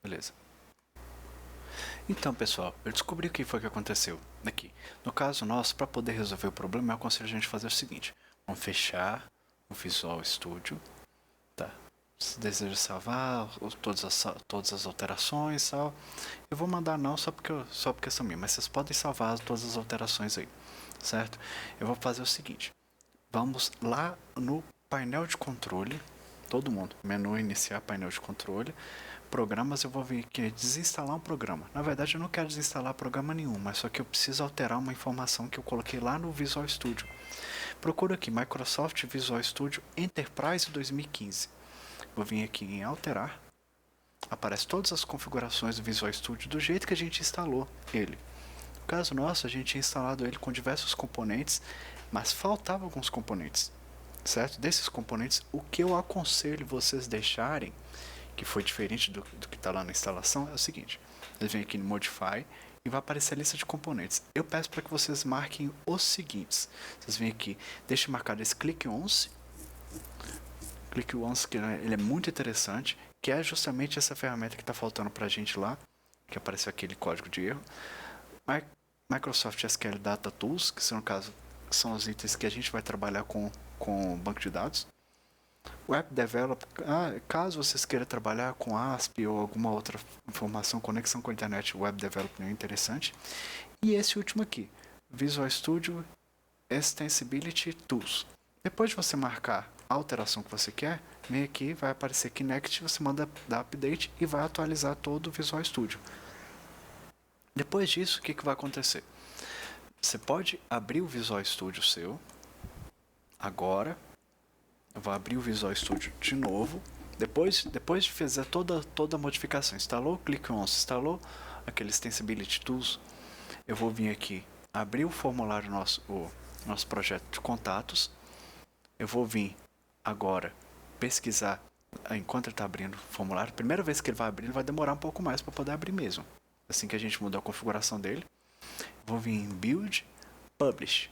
Beleza? Então, pessoal, eu descobri o que foi que aconteceu aqui. No caso nosso, para poder resolver o problema, eu aconselho a gente fazer o seguinte. Vamos fechar o Visual Studio. Tá. Se deseja salvar todas as alterações, tal. Eu vou mandar não só porque são minhas, mas vocês podem salvar todas as alterações aí, certo? Eu vou fazer o seguinte. Vamos lá no painel de controle, todo mundo, menu iniciar, painel de controle, programas, eu vou vir aqui desinstalar um programa. Na verdade eu não quero desinstalar programa nenhum, mas só que eu preciso alterar uma informação que eu coloquei lá no Visual Studio. Procura aqui Microsoft Visual Studio Enterprise 2015. Vou vir aqui em alterar. Aparece todas as configurações do Visual Studio do jeito que a gente instalou ele. No caso nosso, a gente tinha instalado ele com diversos componentes, mas faltavam alguns componentes, certo? Desses componentes, o que eu aconselho vocês deixarem, que foi diferente do que está lá na instalação, é o seguinte. Vocês vêm aqui no Modify e vai aparecer a lista de componentes. Eu peço para que vocês marquem os seguintes. Vocês vêm aqui, deixem marcado esse Click Once. Click Once, que ele é muito interessante, que é justamente essa ferramenta que está faltando para a gente lá, que apareceu aquele código de erro. Microsoft SQL Data Tools, que são, no caso, são os itens que a gente vai trabalhar com banco de dados. Web Develop, caso vocês queiram trabalhar com ASP ou alguma outra informação, conexão com a internet, Web Development é interessante. E esse último aqui, Visual Studio Extensibility Tools. Depois de você marcar a alteração que você quer, vem aqui, vai aparecer Kinect, você manda dar update e vai atualizar todo o Visual Studio. Depois disso, o que vai acontecer? Você pode abrir o Visual Studio seu. Agora, eu vou abrir o Visual Studio de novo. Depois de fazer toda a modificação, instalou o Click Once, instalou aquele Extensibility Tools, eu vou vir aqui, abrir o formulário o nosso projeto de contatos. Eu vou vir agora pesquisar, enquanto ele está abrindo o formulário. Primeira vez que ele vai abrir, ele vai demorar um pouco mais para poder abrir mesmo. Assim que a gente mudar a configuração dele. Vou vir em Build, Publish.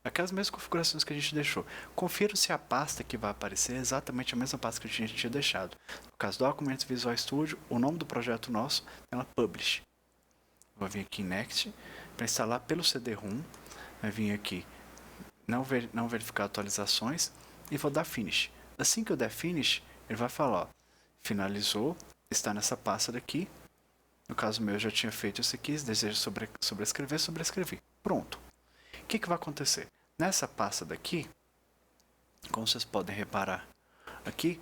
Aquelas mesmas configurações que a gente deixou. Confira se a pasta que vai aparecer é exatamente a mesma pasta que a gente tinha deixado. No caso do Documentos Visual Studio, o nome do projeto nosso é Publish. Vou vir aqui em Next, para instalar pelo CD-ROM. Vai vir aqui, não verificar atualizações, e vou dar Finish. Assim que eu der Finish, ele vai falar, ó, finalizou, está nessa pasta daqui. No caso meu, eu já tinha feito isso aqui, desejo sobrescrevi. Pronto. O que vai acontecer? Nessa pasta daqui, como vocês podem reparar aqui,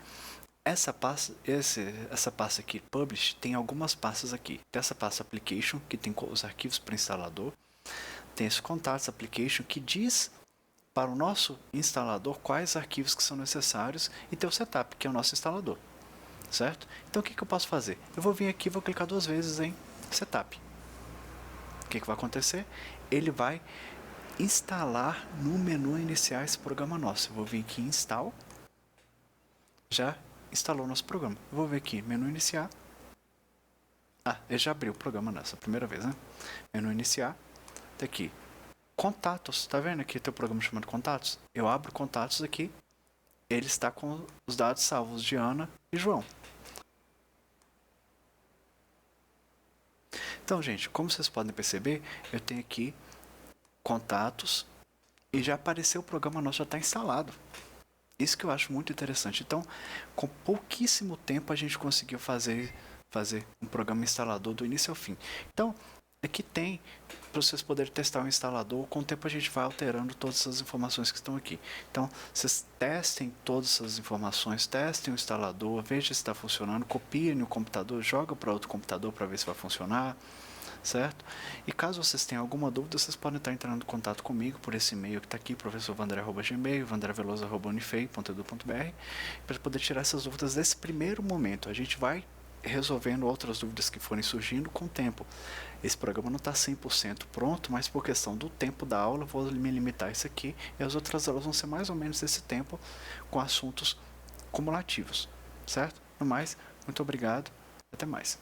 essa pasta aqui, Publish, tem algumas pastas aqui. Tem essa pasta Application, que tem os arquivos para o instalador. Tem esse Contacts Application, que diz para o nosso instalador quais arquivos que são necessários, e tem o Setup, que é o nosso instalador. Certo? Então o que eu posso fazer? Eu vou vir aqui e vou clicar 2 vezes em Setup. O que vai acontecer? Ele vai instalar no menu iniciar esse programa nosso. Eu vou vir aqui em Install. Já instalou nosso programa. Eu vou ver aqui, menu iniciar. Ele já abriu o programa nessa primeira vez, né? Menu iniciar. Tá aqui. Contatos. Tá vendo aqui tem o programa chamado Contatos? Eu abro Contatos aqui. Ele está com os dados salvos de Ana e João. Então, gente, como vocês podem perceber, eu tenho aqui Contatos e já apareceu o programa nosso, já está instalado. Isso que eu acho muito interessante. Então, com pouquíssimo tempo a gente conseguiu fazer um programa instalador do início ao fim. Então, aqui tem para vocês poderem testar o instalador. Com o tempo a gente vai alterando todas essas informações que estão aqui. Então, vocês testem todas essas informações, testem o instalador, vejam se está funcionando, copiem no computador, joga para outro computador para ver se vai funcionar, certo? E caso vocês tenham alguma dúvida, vocês podem estar entrando em contato comigo por esse e-mail que está aqui, professorvandré@gmail, vandreveloso@unifei.edu.br, para poder tirar essas dúvidas nesse primeiro momento. A gente vai resolvendo outras dúvidas que forem surgindo com o tempo. Esse programa não está 100% pronto, mas por questão do tempo da aula, vou me limitar a isso aqui, e as outras aulas vão ser mais ou menos esse tempo, com assuntos cumulativos, certo? No mais, muito obrigado, até mais.